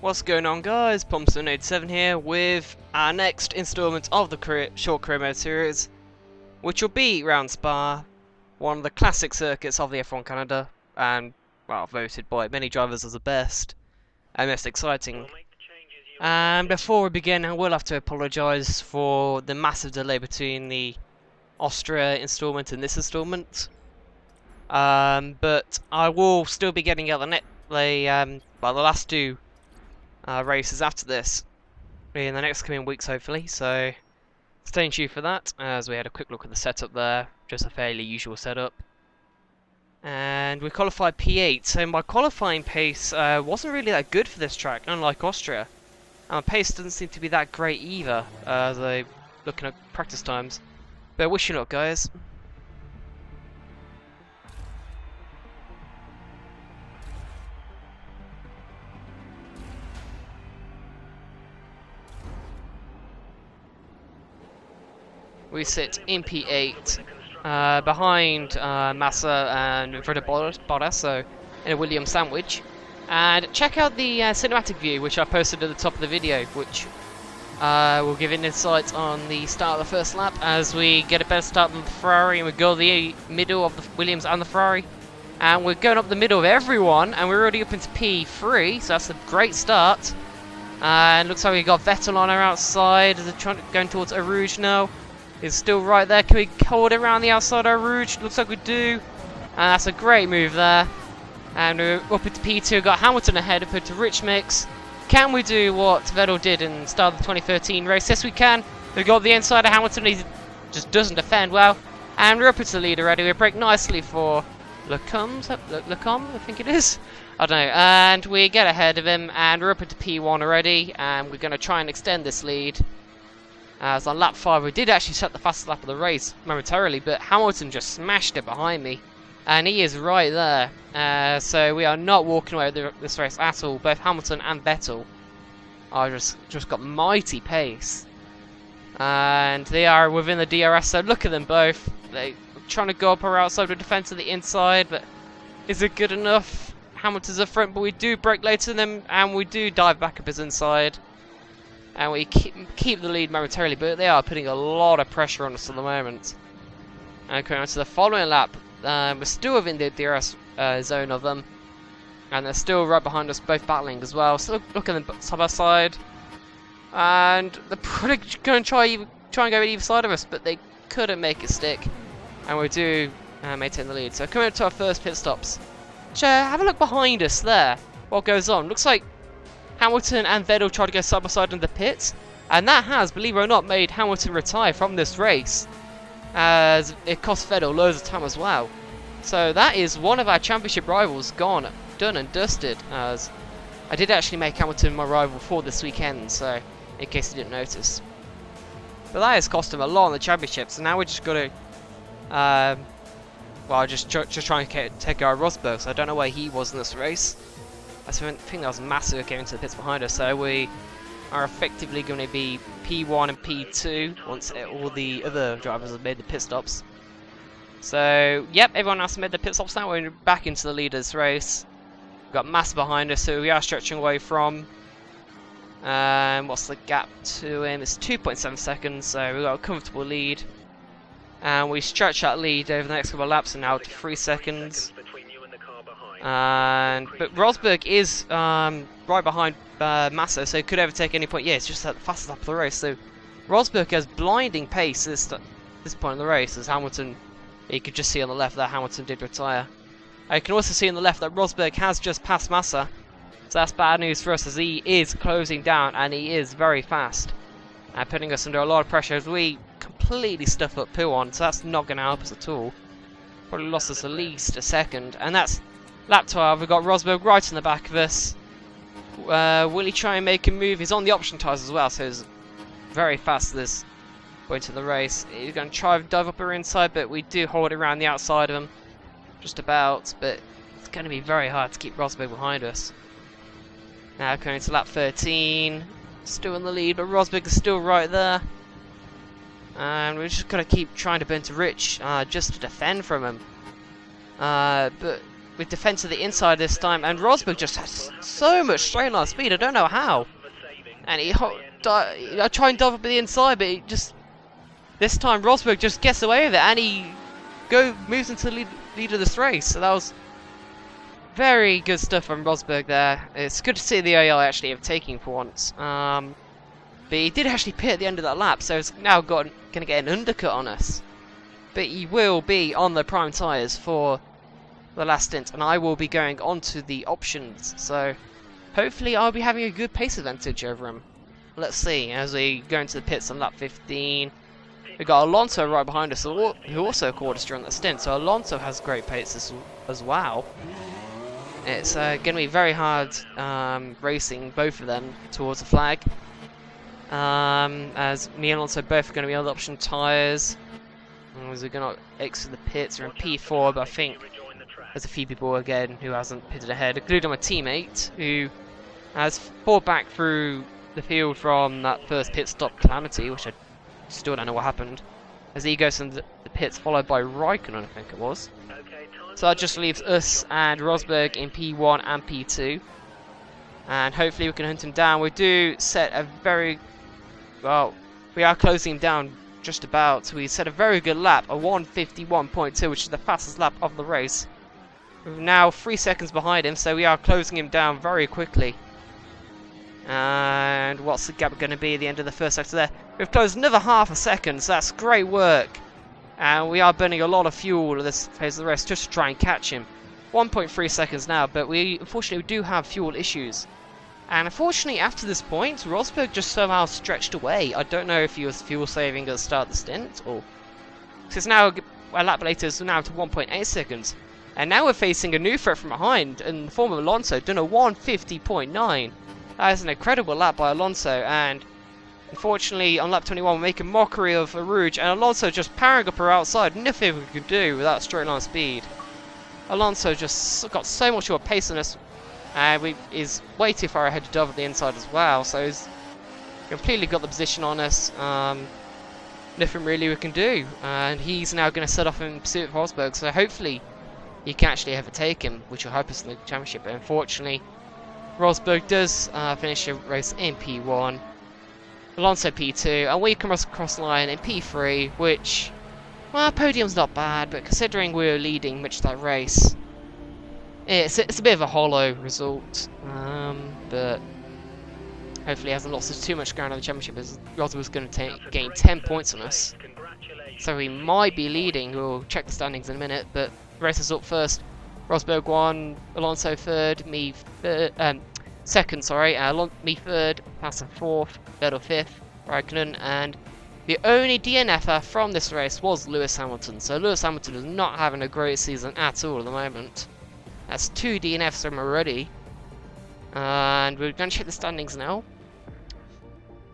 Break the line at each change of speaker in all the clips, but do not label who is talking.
What's going on, guys? Pumpson87 here with our next installment of the short career mode series, which will be round Spa, one of the classic circuits of the F1 Canada, and, well, voted by many drivers as the best and most exciting. And before we begin, I will have to apologise for the massive delay between the Austria installment and this installment. But I will still be getting out the last two races after this in the next coming weeks, hopefully. So stay tuned for that, as we had a quick look at the setup there. Just a fairly usual setup. And we qualified P8, so my qualifying pace wasn't really that good for this track, unlike Austria. And my pace doesn't seem to be that great either, as I'm looking at practice times. But wish you luck, guys. We sit in P8, behind Massa and in front of Bottas, so in a Williams sandwich. And check out the cinematic view, which I posted at the top of the video, which will give an insight on the start of the first lap, as we get a better start than the Ferrari, and we go the middle of the Williams and the Ferrari. And we're going up the middle of everyone, and we're already up into P3, so that's a great start. And looks like we got Vettel on our outside, as they're going towards Eau Rouge now. Is still right there. Can we hold it around the outside of Rouge? Looks like we do. And that's a great move there. And we're up into P2. We've got Hamilton ahead, up into Rich Mix. Can we do what Vettel did in the start of the 2013 race? Yes, we can. We've got the inside of Hamilton. He just doesn't defend well. And we're up into the lead already. We break nicely for Lecombe, I think it is. I don't know. And we get ahead of him. And we're up into P1 already. And we're going to try and extend this lead. As on lap 5, we did actually set the fastest lap of the race momentarily, but Hamilton just smashed it behind me, and he is right there. So we are not walking away with this race at all. Both Hamilton and Vettel are just got mighty pace, and they are within the DRS. So look at them both. They're trying to go up or outside with defense to the inside, but is it good enough? Hamilton's up front, but we do break later than them, and we do dive back up his inside. And we keep the lead momentarily, but they are putting a lot of pressure on us at the moment. And coming on to the following lap, we're still within the DRS zone of them. And they're still right behind us, both battling as well. So look at them side by side. And they're probably going to try and go either side of us, but they couldn't make it stick. And we do maintain the lead. So coming up to our first pit stops. Have a look behind us there. What goes on? Looks like Hamilton and Vettel tried to go side by side in the pits, and that has, believe it or not, made Hamilton retire from this race, as it cost Vettel loads of time as well. So that is one of our championship rivals gone, done and dusted, as I did actually make Hamilton my rival for this weekend, so in case you didn't notice. But that has cost him a lot in the championships, and now we're just got to, just trying to take out Rosberg, so I don't know where he was in this race. I think that was massive getting into the pits behind us, so we are effectively going to be P1 and P2 once all the other drivers have made the pit stops. So, yep, everyone else made the pit stops now. We're back into the leaders race. We've got Massa behind us, so we are stretching away from. What's the gap to him? It's 2.7 seconds, so we've got a comfortable lead. And we stretch that lead over the next couple of laps, and now to 3 seconds. But Rosberg is right behind Massa, so he could overtake any point. Yeah, it's just at the fastest lap of the race. So Rosberg has blinding pace at this point in the race, as Hamilton, you could just see on the left that Hamilton did retire. You can also see on the left that Rosberg has just passed Massa, so that's bad news for us, as he is closing down and he is very fast, putting us under a lot of pressure as we completely stuff up P1. So that's not going to help us at all. Probably lost us at least a second, and that's lap 12, we've got Rosberg right in the back of us. Will he try and make a move? He's on the option tyres as well, so he's very fast at this point of the race. He's going to try and dive up our inside, but we do hold it around the outside of him. Just about, but it's going to be very hard to keep Rosberg behind us. Now going to lap 13, still in the lead, but Rosberg is still right there. And we're just going to keep trying to burn to Rich, just to defend from him. But with defense to the inside this time, and Rosberg just has so much straight line speed. I don't know how. And I try and dive up the inside, but it just this time Rosberg just gets away with it, and he moves into the lead of this race. So that was very good stuff from Rosberg there. It's good to see the AI actually overtaking for once. But he did actually pit at the end of that lap, so it's now going to get an undercut on us. But he will be on the prime tyres for the last stint, and I will be going on to the options. So hopefully I'll be having a good pace advantage over him. Let's see, as we go into the pits on lap 15. We've got Alonso right behind us, who also caught us during that stint, so Alonso has great pace as well. It's going to be very hard racing both of them towards the flag. As me and Alonso both are going to be on the option tyres. As we're going to exit the pits, we're in P4, but I think there's a few people again who hasn't pitted ahead, including my teammate, who has fought back through the field from that first pit stop calamity, which I still don't know what happened. As he goes into the pits, followed by Raikkonen, I think it was. So that just leaves us and Rosberg in P1 and P2. And hopefully we can hunt him down. We do set a very... well, we are closing him down just about. We set a very good lap, a 1:51.2, which is the fastest lap of the race. We're now 3 seconds behind him, so we are closing him down very quickly. And what's the gap going to be at the end of the first sector there? We've closed another half a second, so that's great work. And we are burning a lot of fuel at this phase of the race just to try and catch him. 1.3 seconds now, but we unfortunately do have fuel issues. And unfortunately, after this point, Rosberg just somehow stretched away. I don't know if he was fuel saving at the start of the stint, or... Because now, a lap later, it's now to 1.8 seconds. And now we're facing a new threat from behind, in the form of Alonso, done a 1:50.9. That is an incredible lap by Alonso, and unfortunately, on lap 21, we're making mockery of Rouge, and Alonso just powering up her outside. Nothing we could do without straight line speed. Alonso just got so much more pace on us, and is way too far ahead to Dove at the inside as well, so he's completely got the position on us. Nothing really we can do, and he's now going to set off in pursuit of Rosberg, so hopefully he can actually overtake him, which will help us in the championship. But unfortunately, Rosberg does finish the race in P1, Alonso P2, and we come across the line in P3, which, well, podium's not bad, but considering we were leading much of that race, it's a bit of a hollow result. But hopefully he hasn't lost us too much ground on the championship, as Rosberg's going to gain 10 points on us. So we might be leading. We'll check the standings in a minute, but the race is up first. Rosberg 1, Alonso 3rd, me 2nd, me 3rd, Massa 4th, Vettel 5th, Raikkonen, and the only DNFer from this race was Lewis Hamilton. So Lewis Hamilton is not having a great season at all at the moment. That's 2 DNFs from already. And we're going to check the standings now.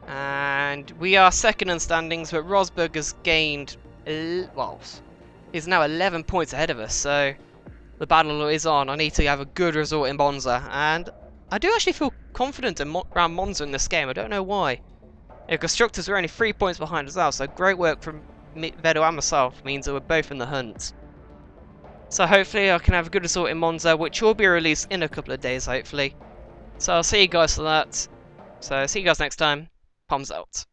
And we are 2nd in standings, but Rosberg has gained, well, he's now 11 points ahead of us, so the battle is on. I need to have a good result in Monza, and I do actually feel confident around Monza in this game. I don't know why. The constructors are only 3 points behind as well, so great work from Vettel and myself means that we're both in the hunt. So hopefully I can have a good result in Monza, which will be released in a couple of days, hopefully. So I'll see you guys for that. So see you guys next time. Palms out.